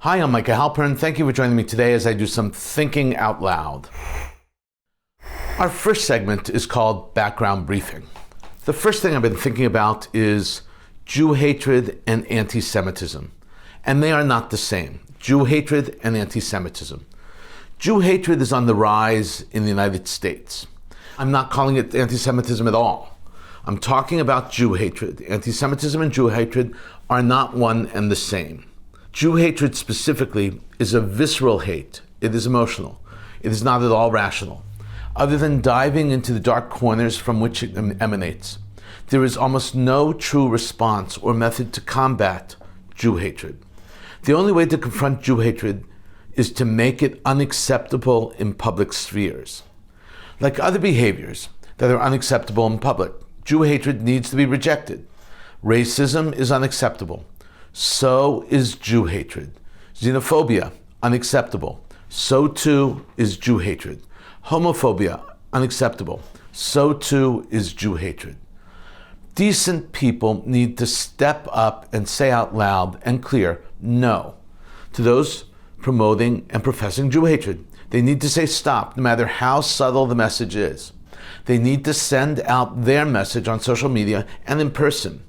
Hi, I'm Micah Halpern. Thank you for joining me today as I do some thinking out loud. Our first segment is called Background Briefing. The first thing I've been thinking about is Jew hatred and anti-Semitism. And they are not the same. Jew hatred and anti-Semitism. Jew hatred is on the rise in the United States. I'm not calling it anti-Semitism at all. I'm talking about Jew hatred. Anti-Semitism and Jew hatred are not one and the same. Jew hatred specifically is a visceral hate. It is emotional. It is not at all rational. Other than diving into the dark corners from which it emanates, there is almost no true response or method to combat Jew hatred. The only way to confront Jew hatred is to make it unacceptable in public spheres. Like other behaviors that are unacceptable in public, Jew hatred needs to be rejected. Racism is unacceptable. So is Jew hatred. Xenophobia, unacceptable. So too is Jew hatred. Homophobia, unacceptable. So too is Jew hatred. Decent people need to step up and say out loud and clear no to those promoting and professing Jew hatred. They need to say stop, no matter how subtle the message is. They need to send out their message on social media and in person.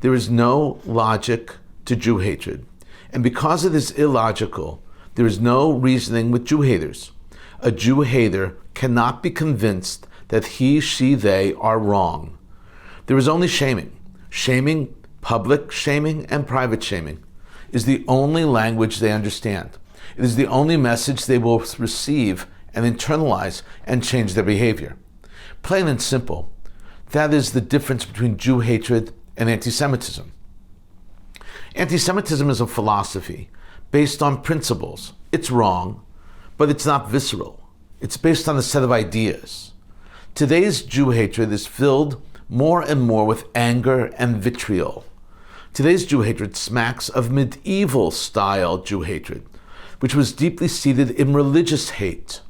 There is no logic to Jew hatred. And because it is illogical, there is no reasoning with Jew haters. A Jew hater cannot be convinced that he, she, they are wrong. There is only shaming. Shaming, public shaming and private shaming, is the only language they understand. It is the only message they will receive and internalize and change their behavior. Plain and simple, that is the difference between Jew hatred and anti-Semitism. Anti-Semitism is a philosophy based on principles. It's wrong, but it's not visceral. It's based on a set of ideas. Today's Jew hatred is filled more and more with anger and vitriol. Today's Jew hatred smacks of medieval-style Jew hatred, which was deeply seated in religious hate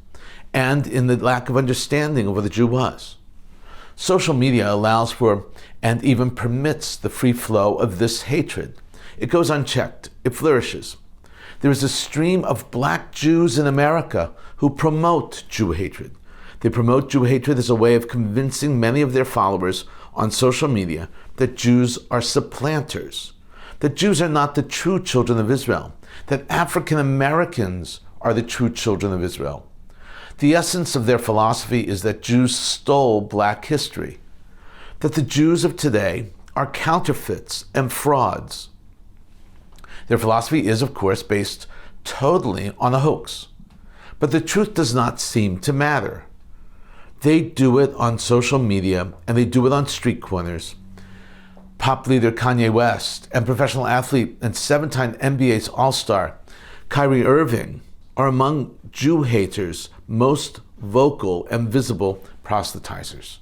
and in the lack of understanding of what a Jew was. Social media allows for and even permits the free flow of this hatred. It goes unchecked. It flourishes. There is a stream of black Jews in America who promote Jew hatred. They promote Jew hatred as a way of convincing many of their followers on social media that Jews are supplanters, that Jews are not the true children of Israel, that African Americans are the true children of Israel. The essence of their philosophy is that Jews stole black history, that the Jews of today are counterfeits and frauds. Their philosophy is, of course, based totally on a hoax. But the truth does not seem to matter. They do it on social media and they do it on street corners. Pop leader Kanye West and professional athlete and 7-time NBA All-Star Kyrie Irving are among Jew haters' most vocal and visible proselytizers.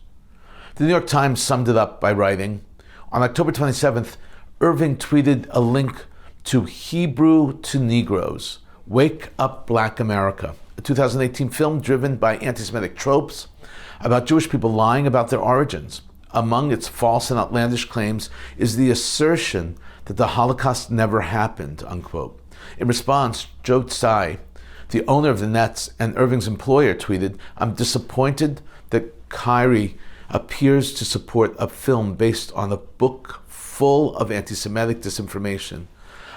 The New York Times summed it up by writing, on October 27th, Irving tweeted a link to Hebrew to Negroes, Wake Up Black America, a 2018 film driven by anti-Semitic tropes about Jewish people lying about their origins. Among its false and outlandish claims is the assertion that the Holocaust never happened, unquote. In response, Joe Tsai, the owner of the Nets and Irving's employer, tweeted, "I'm disappointed that Kyrie appears to support a film based on a book full of anti-Semitic disinformation.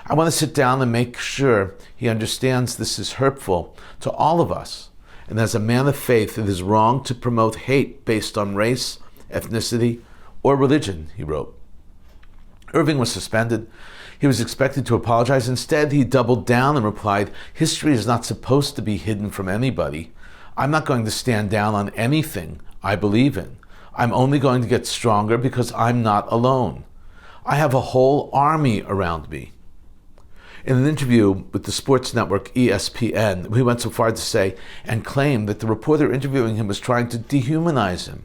I want to sit down and make sure he understands this is hurtful to all of us. And as a man of faith, it is wrong to promote hate based on race, ethnicity, or religion," he wrote. Irving was suspended. He was expected to apologize. Instead, he doubled down and replied, "History is not supposed to be hidden from anybody. I'm not going to stand down on anything I believe in. I'm only going to get stronger because I'm not alone. I have a whole army around me." In an interview with the sports network ESPN, he went so far to say and claim that the reporter interviewing him was trying to dehumanize him.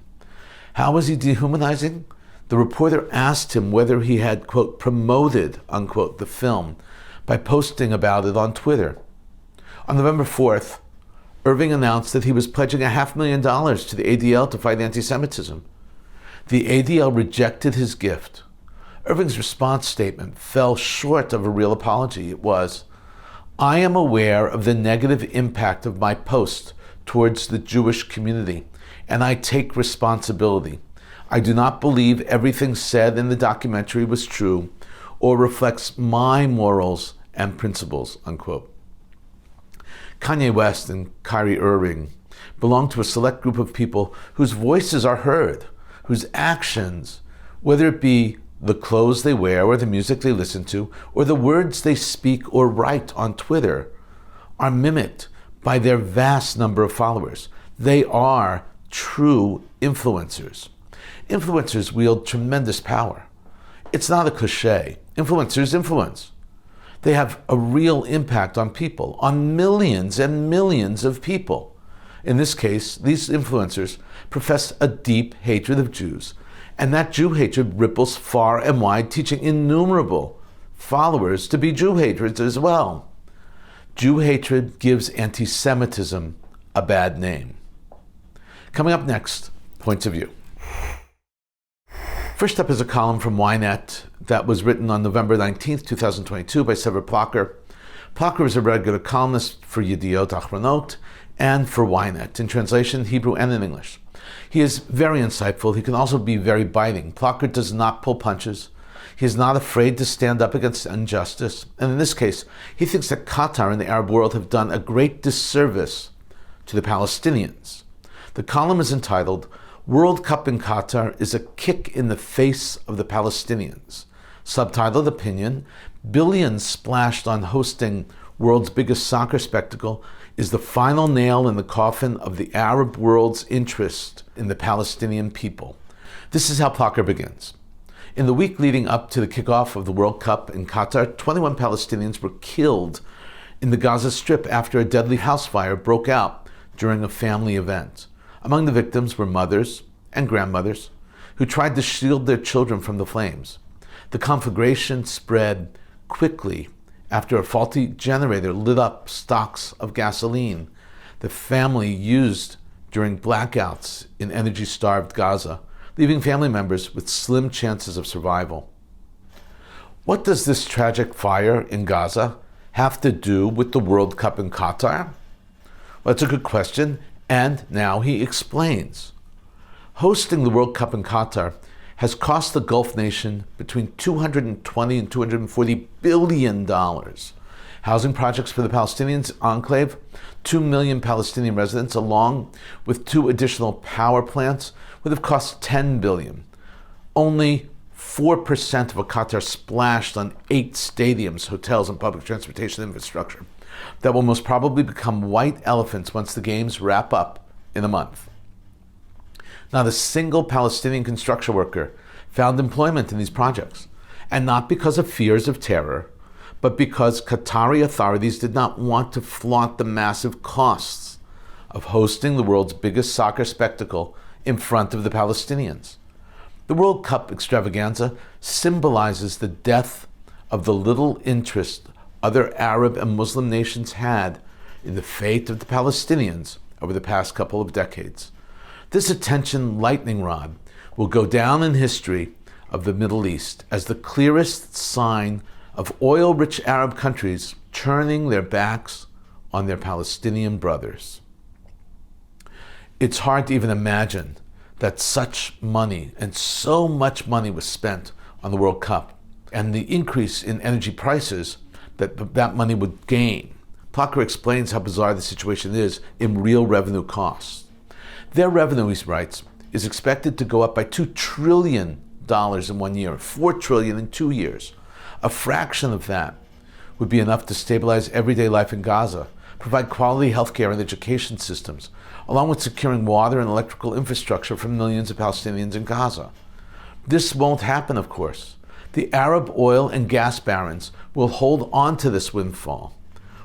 How was he dehumanizing? The reporter asked him whether he had, quote, promoted, unquote, the film by posting about it on Twitter. On November 4th, Irving announced that he was pledging $500,000 to the ADL to fight anti-Semitism. The ADL rejected his gift. Irving's response statement fell short of a real apology. It was, I am aware of the negative impact of my post towards the Jewish community, and I take responsibility. I do not believe everything said in the documentary was true or reflects my morals and principles," unquote. Kanye West and Kyrie belong to a select group of people whose voices are heard, whose actions, whether it be the clothes they wear or the music they listen to or the words they speak or write on Twitter, are mimicked by their vast number of followers. They are true influencers. Influencers wield tremendous power. It's not a cliche. Influencers influence. They have a real impact on people, on millions and millions of people. In this case, these influencers profess a deep hatred of Jews, and that Jew hatred ripples far and wide, teaching innumerable followers to be Jew haters as well. Jew hatred gives antisemitism a bad name. Coming up next, Points of View. First up is a column from Ynet that was written on November 19th, 2022 by Sever Plocker. Plocker is a regular columnist for Yediot Achronot and for Ynet, in translation, Hebrew and in English. He is very insightful. He can also be very biting. Plocker does not pull punches. He is not afraid to stand up against injustice. And in this case, he thinks that Qatar and the Arab world have done a great disservice to the Palestinians. The column is entitled, "World Cup in Qatar is a kick in the face of the Palestinians." Subtitled opinion, "Billions splashed on hosting world's biggest soccer spectacle is the final nail in the coffin of the Arab world's interest in the Palestinian people." This is how Plocker begins. In the week leading up to the kickoff of the World Cup in Qatar, 21 Palestinians were killed in the Gaza Strip after a deadly house fire broke out during a family event. Among the victims were mothers and grandmothers who tried to shield their children from the flames. The conflagration spread quickly after a faulty generator lit up stocks of gasoline the family used during blackouts in energy-starved Gaza, leaving family members with slim chances of survival. What does this tragic fire in Gaza have to do with the World Cup in Qatar? Well, that's a good question, and now he explains. Hosting the World Cup in Qatar has cost the Gulf nation between $220 and $240 billion. Housing projects for the Palestinians enclave, 2 million Palestinian residents, along with 2 additional power plants, would have cost $10 billion. Only 4% of a Qatar splashed on 8 stadiums, hotels, and public transportation infrastructure that will most probably become white elephants once the games wrap up in a month. Not a single Palestinian construction worker found employment in these projects, and not because of fears of terror, but because Qatari authorities did not want to flaunt the massive costs of hosting the world's biggest soccer spectacle in front of the Palestinians. The World Cup extravaganza symbolizes the death of the little interest other Arab and Muslim nations had in the fate of the Palestinians over the past couple of decades. This attention lightning rod will go down in history of the Middle East as the clearest sign of oil-rich Arab countries turning their backs on their Palestinian brothers. It's hard to even imagine that such money and so much money was spent on the World Cup and the increase in energy prices that money would gain. Plocker explains how bizarre the situation is in real revenue costs. Their revenue, he writes, is expected to go up by $2 trillion in 1 year, $4 trillion in 2 years. A fraction of that would be enough to stabilize everyday life in Gaza, provide quality healthcare and education systems, along with securing water and electrical infrastructure for millions of Palestinians in Gaza. This won't happen, of course. The Arab oil and gas barons will hold on to this windfall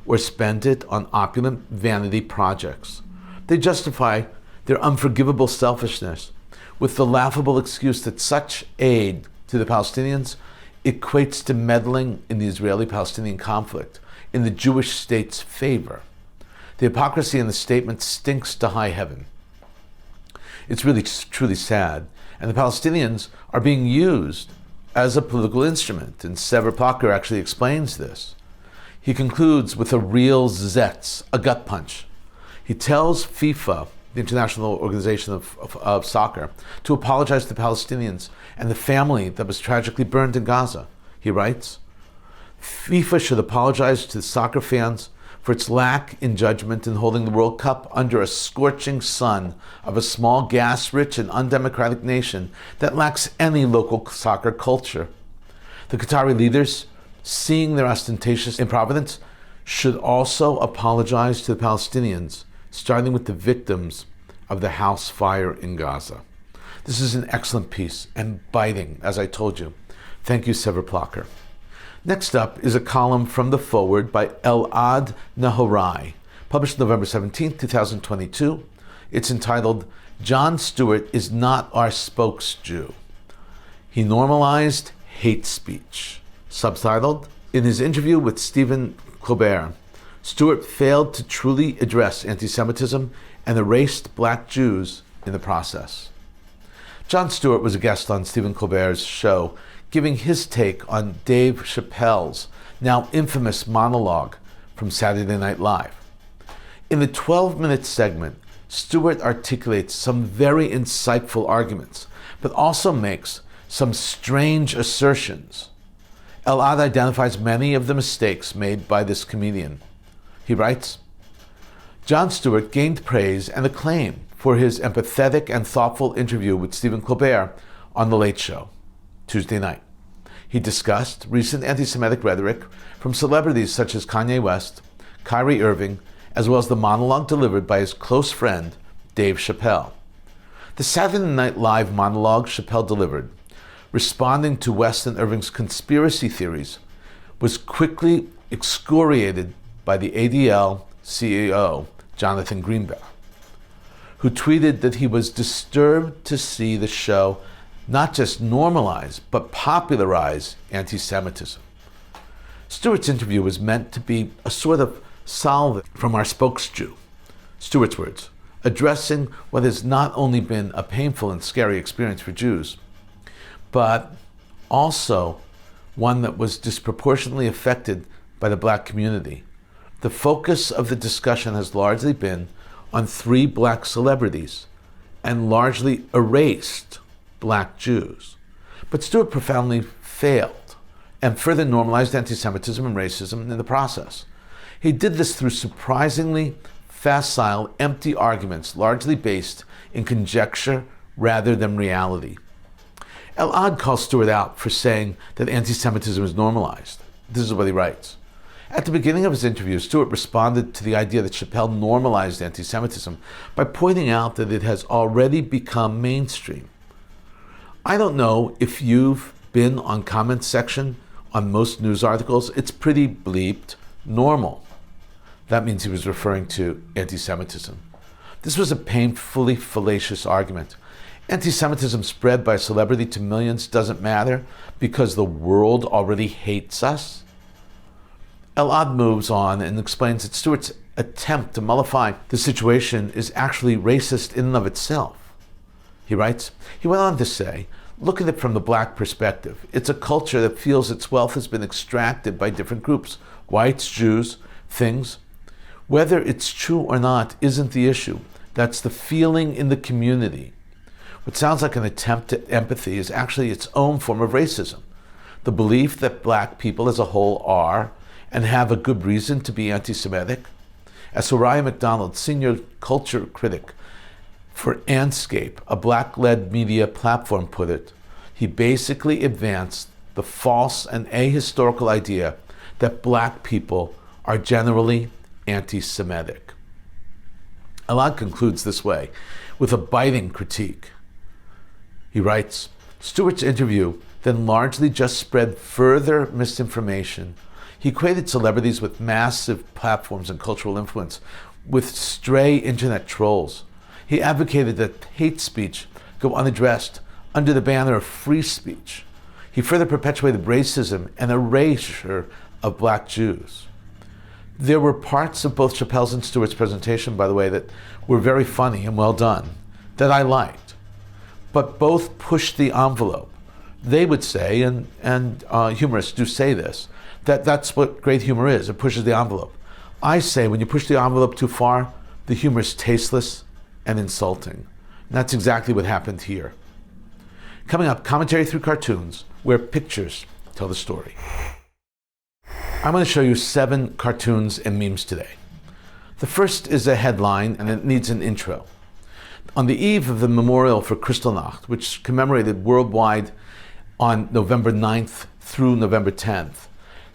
or spend it on opulent vanity projects. They justify their unforgivable selfishness with the laughable excuse that such aid to the Palestinians equates to meddling in the Israeli-Palestinian conflict in the Jewish state's favor. The hypocrisy in the statement stinks to high heaven. It's really truly sad, and the Palestinians are being used as a political instrument, and Sever Plocker actually explains this. He concludes with a real zets, a gut punch. He tells FIFA, the International Organization of Soccer, to apologize to the Palestinians and the family that was tragically burned in Gaza. He writes, FIFA should apologize to the soccer fans for its lack in judgment in holding the World Cup under a scorching sun of a small, gas-rich and undemocratic nation that lacks any local soccer culture. The Qatari leaders, seeing their ostentatious improvidence, should also apologize to the Palestinians, starting with the victims of the house fire in Gaza. This is an excellent piece and biting, as I told you. Thank you, Sever Plocker. Next up is a column from The Forward by Elad Nehorai, published November 17, 2022. It's entitled, Jon Stewart is not our spokes-Jew. He normalized hate speech. Subtitled, in his interview with Stephen Colbert, Stewart failed to truly address anti-Semitism and erased black Jews in the process. Jon Stewart was a guest on Stephen Colbert's show, giving his take on Dave Chappelle's now infamous monologue from Saturday Night Live. In the 12-minute segment, Stewart articulates some very insightful arguments, but also makes some strange assertions. Elad identifies many of the mistakes made by this comedian. He writes, Jon Stewart gained praise and acclaim for his empathetic and thoughtful interview with Stephen Colbert on The Late Show, Tuesday night. He discussed recent anti-Semitic rhetoric from celebrities such as Kanye West, Kyrie Irving, as well as the monologue delivered by his close friend, Dave Chappelle. The Saturday Night Live monologue Chappelle delivered, responding to West and Irving's conspiracy theories, was quickly excoriated by the ADL CEO, Jonathan Greenblatt, who tweeted that he was disturbed to see the show not just normalize, but popularize anti-Semitism. Stewart's interview was meant to be a sort of salve from our spokes-Jew, Stewart's words, addressing what has not only been a painful and scary experience for Jews, but also one that was disproportionately affected by the black community. The focus of the discussion has largely been on 3 black celebrities and largely erased black Jews. But Stewart profoundly failed and further normalized anti-Semitism and racism in the process. He did this through surprisingly facile, empty arguments, largely based in conjecture rather than reality. Elad calls Stewart out for saying that anti-Semitism is normalized. This is what he writes. At the beginning of his interview, Stewart responded to the idea that Chappelle normalized anti-Semitism by pointing out that it has already become mainstream. I don't know if you've been on comment section on most news articles. It's pretty bleeped normal. That means he was referring to anti-Semitism. This was a painfully fallacious argument. Anti-Semitism spread by a celebrity to millions doesn't matter because the world already hates us. Elad moves on and explains that Stewart's attempt to mollify the situation is actually racist in and of itself. He writes, he went on to say, look at it from the black perspective. It's a culture that feels its wealth has been extracted by different groups, whites, Jews, things. Whether it's true or not isn't the issue. That's the feeling in the community. What sounds like an attempt at empathy is actually its own form of racism. The belief that black people as a whole are and have a good reason to be anti-Semitic. As Soraya McDonald, senior culture critic for Andscape, a black-led media platform, put it, he basically advanced the false and ahistorical idea that black people are generally anti-Semitic. Elad concludes this way, with a biting critique. He writes, Stewart's interview then largely just spread further misinformation. He equated celebrities with massive platforms and cultural influence with stray internet trolls. He advocated that hate speech go unaddressed under the banner of free speech. He further perpetuated racism and erasure of black Jews. There were parts of both Chappelle's and Stewart's presentation, by the way, that were very funny and well done, that I liked. But both pushed the envelope. They would say, and humorists do say this, that that's what great humor is. It pushes the envelope. I say when you push the envelope too far, the humor is tasteless and insulting. And that's exactly what happened here. Coming up, commentary through cartoons, where pictures tell the story. I'm going to show you 7 cartoons and memes today. The first is a headline, and it needs an intro. On the eve of the memorial for Kristallnacht, which commemorated worldwide on November 9th through November 10th,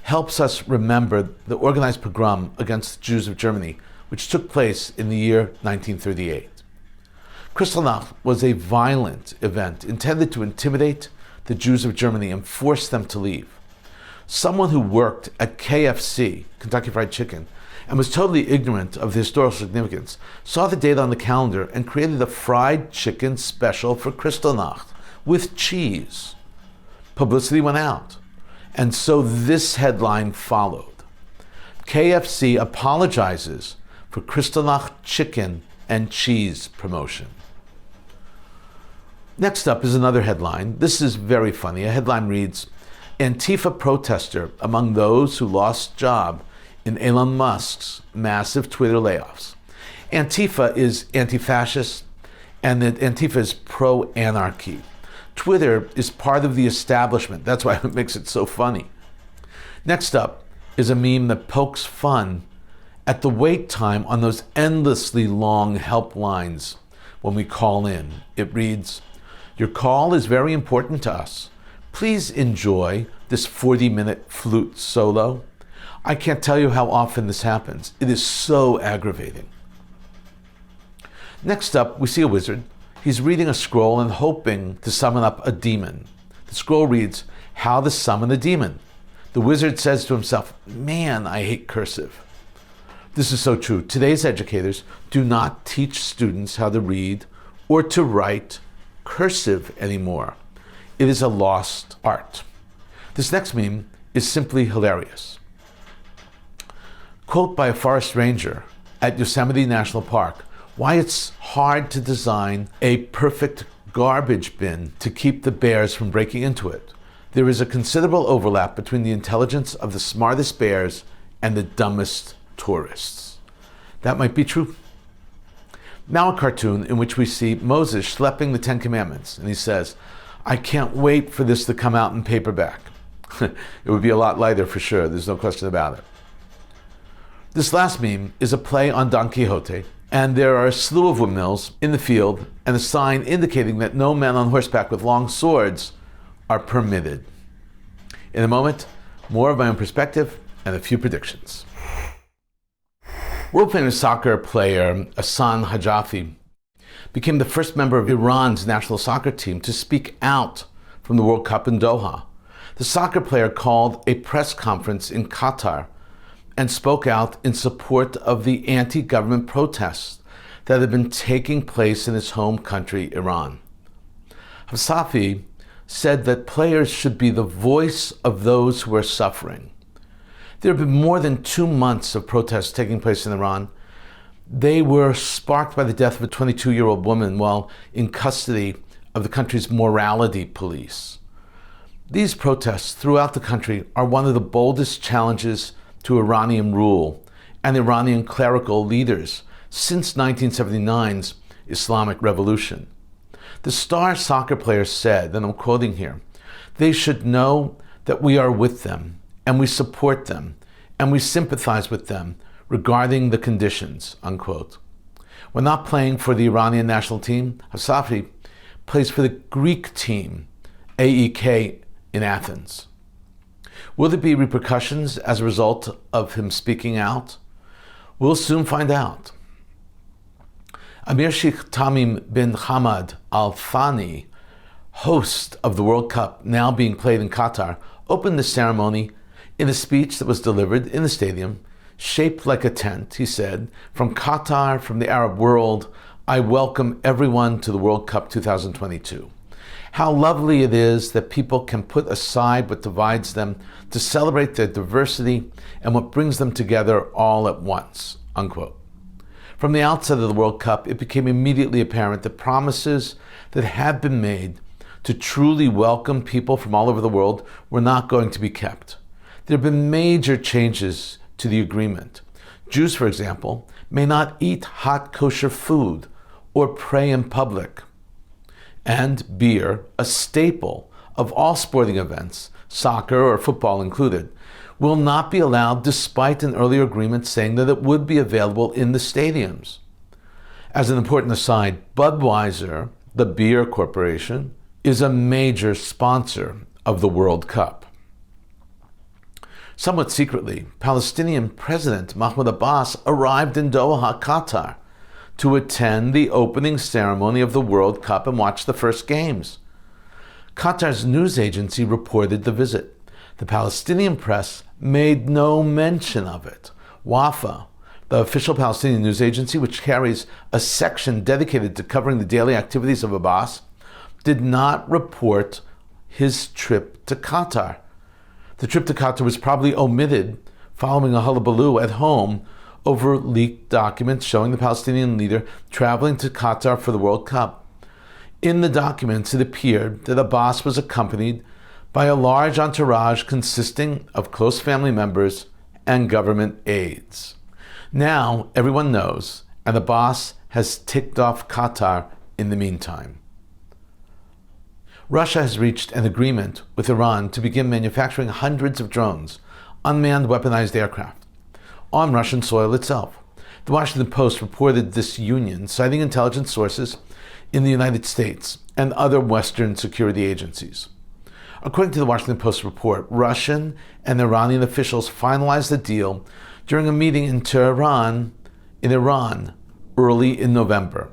helps us remember the organized pogrom against the Jews of Germany, which took place in the year 1938. Kristallnacht was a violent event intended to intimidate the Jews of Germany and force them to leave. Someone who worked at KFC, Kentucky Fried Chicken, and was totally ignorant of the historical significance, saw the date on the calendar and created a fried chicken special for Kristallnacht with cheese. Publicity went out, and so this headline followed. KFC apologizes for Kristallnacht chicken and cheese promotion. Next up is another headline. This is very funny. A headline reads, Antifa protester among those who lost job in Elon Musk's massive Twitter layoffs. Antifa is anti-fascist, and Antifa is pro-anarchy. Twitter is part of the establishment. That's why it makes it so funny. Next up is a meme that pokes fun at the wait time on those endlessly long helplines when we call in. It reads, your call is very important to us. Please enjoy this 40-minute flute solo. I can't tell you how often this happens. It is so aggravating. Next up, we see a wizard. He's reading a scroll and hoping to summon up a demon. The scroll reads, how to summon a demon. The wizard says to himself, man, I hate cursive. This is so true. Today's educators do not teach students how to read or to write cursive anymore. It is a lost art. This next meme is simply hilarious. Quote by a forest ranger at Yosemite National Park, why it's hard to design a perfect garbage bin to keep the bears from breaking into it. There is a considerable overlap between the intelligence of the smartest bears and the dumbest tourists. That might be true. Now a cartoon in which we see Moses schlepping the 10 Commandments, and he says, I can't wait for this to come out in paperback. It would be a lot lighter for sure, there's no question about it. This last meme is a play on Don Quixote, and there are a slew of windmills in the field and a sign indicating that no men on horseback with long swords are permitted. In a moment, more of my own perspective and a few predictions. World-famous soccer player Hassan Hajafi became the first member of Iran's national soccer team to speak out from the World Cup in Doha. The soccer player called a press conference in Qatar and spoke out in support of the anti-government protests that have been taking place in his home country, Iran. Hajafi said that players should be the voice of those who are suffering. There have been more than 2 months of protests taking place in Iran. They were sparked by the death of a 22-year-old woman while in custody of the country's morality police. These protests throughout the country are one of the boldest challenges to Iranian rule and Iranian clerical leaders since 1979's Islamic Revolution. The star soccer player said, and I'm quoting here, they should know that we are with them and we support them and we sympathize with them regarding the conditions, unquote. When not playing for the Iranian national team, Hajafi plays for the Greek team, AEK, in Athens. Will there be repercussions as a result of him speaking out? We'll soon find out. Amir Sheikh Tamim bin Hamad Al Thani, host of the World Cup now being played in Qatar, opened the ceremony in a speech that was delivered in the stadium. Shaped like a tent, he said, from Qatar, from the Arab world, I welcome everyone to the World Cup 2022. How lovely it is that people can put aside what divides them to celebrate their diversity and what brings them together all at once, unquote. From the outset of the World Cup, it became immediately apparent that promises that had been made to truly welcome people from all over the world were not going to be kept. There have been major changes to the agreement. Jews, for example, may not eat hot kosher food or pray in public. And beer, a staple of all sporting events, soccer or football included, will not be allowed despite an earlier agreement saying that it would be available in the stadiums. As an important aside, Budweiser, the beer corporation, is a major sponsor of the World Cup. Somewhat secretly, Palestinian President Mahmoud Abbas arrived in Doha, Qatar, to attend the opening ceremony of the World Cup and watch the first games. Qatar's news agency reported the visit. The Palestinian press made no mention of it. Wafa, the official Palestinian news agency, which carries a section dedicated to covering the daily activities of Abbas, did not report his trip to Qatar. The trip to Qatar was probably omitted following a hullabaloo at home over leaked documents showing the Palestinian leader traveling to Qatar for the World Cup. In the documents, it appeared that Abbas was accompanied by a large entourage consisting of close family members and government aides. Now everyone knows, and Abbas has ticked off Qatar in the meantime. Russia has reached an agreement with Iran to begin manufacturing hundreds of drones, unmanned weaponized aircraft, on Russian soil itself. The Washington Post reported this union, citing intelligence sources in the United States and other Western security agencies. According to the Washington Post report, Russian and Iranian officials finalized the deal during a meeting in Tehran, in Iran, early in November.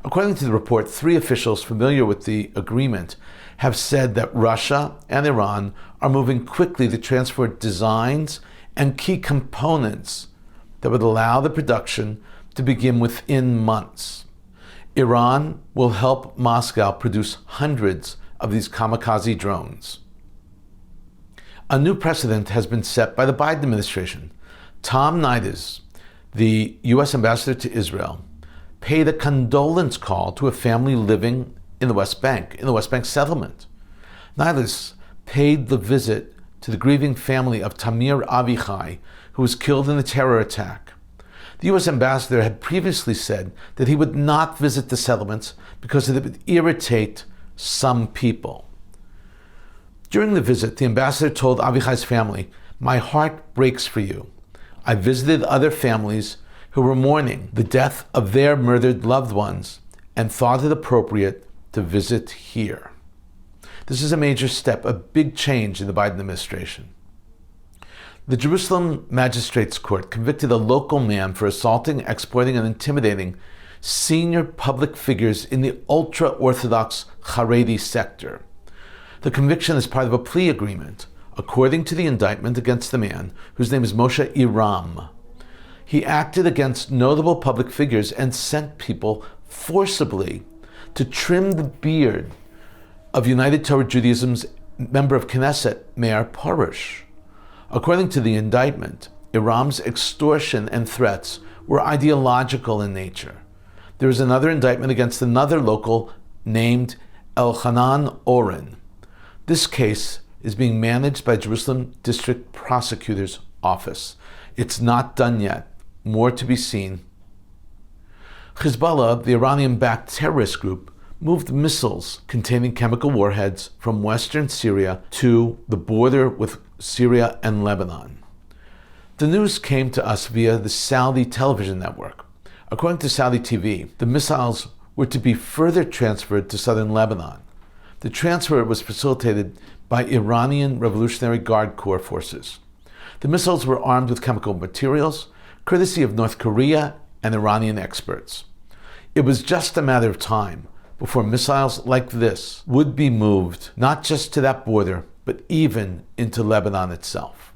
According to the report, 3 officials familiar with the agreement have said that Russia and Iran are moving quickly to transfer designs and key components that would allow the production to begin within months. Iran will help Moscow produce hundreds of these kamikaze drones. A new precedent has been set by the Biden administration. Tom Nides, the U.S. ambassador to Israel, paid a condolence call to a family living in the West Bank settlement. Nides paid the visit to the grieving family of Tamir Avichai, who was killed in a terror attack. The U.S. ambassador had previously said that he would not visit the settlements because it would irritate some people. During the visit, the ambassador told Avichai's family, "My heart breaks for you. I visited other families who were mourning the death of their murdered loved ones and thought it appropriate to visit here." This is a major step, a big change in the Biden administration. The Jerusalem Magistrates Court convicted a local man for assaulting, exploiting, and intimidating senior public figures in the ultra-Orthodox Haredi sector. The conviction is part of a plea agreement, according to the indictment against the man, whose name is Moshe Iram. He acted against notable public figures and sent people forcibly to trim the beard of United Torah Judaism's member of Knesset, Meir Porush. According to the indictment, Iram's extortion and threats were ideological in nature. There is another indictment against another local named Elchanan Oren. This case is being managed by Jerusalem District Prosecutor's Office. It's not done yet. More to be seen. Hezbollah, the Iranian-backed terrorist group, moved missiles containing chemical warheads from western Syria to the border with Syria and Lebanon. The news came to us via the Saudi television network. According to Saudi TV, the missiles were to be further transferred to southern Lebanon. The transfer was facilitated by Iranian Revolutionary Guard Corps forces. The missiles were armed with chemical materials, courtesy of North Korea and Iranian experts. It was just a matter of time before missiles like this would be moved not just to that border, but even into Lebanon itself.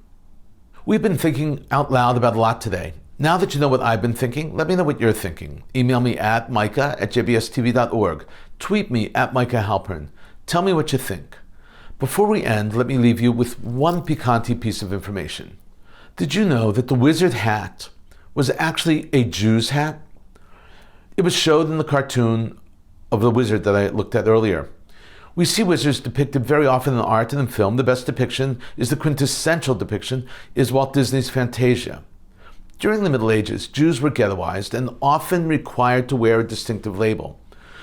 We've been thinking out loud about a lot today. Now that you know what I've been thinking, let me know what you're thinking. Email me at micah@jbstv.org. Tweet me at Micah Halpern. Tell me what you think. Before we end, let me leave you with one piquante piece of information. Did you know that the wizard hat was actually a Jew's hat? It was showed in the cartoon of the wizard that I looked at earlier. We see wizards depicted very often in art and in film. The best depiction is the quintessential depiction is Walt Disney's Fantasia. During the Middle Ages, Jews were ghettoized and often required to wear a distinctive label.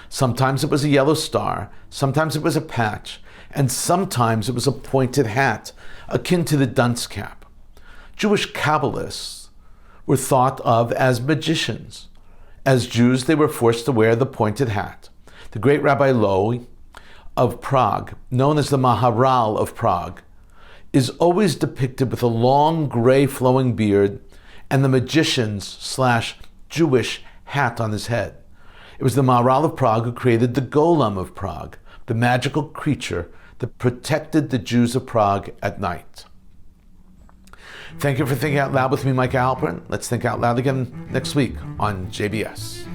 Sometimes it was a yellow star, sometimes it was a patch, and sometimes it was a pointed hat, akin to the dunce cap. Jewish Kabbalists were thought of as magicians. As Jews, they were forced to wear the pointed hat. The great Rabbi Lowy of Prague, known as the Maharal of Prague, is always depicted with a long gray flowing beard and the magician's/Jewish hat on his head. It was the Maharal of Prague who created the Golem of Prague, the magical creature that protected the Jews of Prague at night. Thank you for thinking out loud with me, Micah Halpern. Let's think out loud again next week on JBS.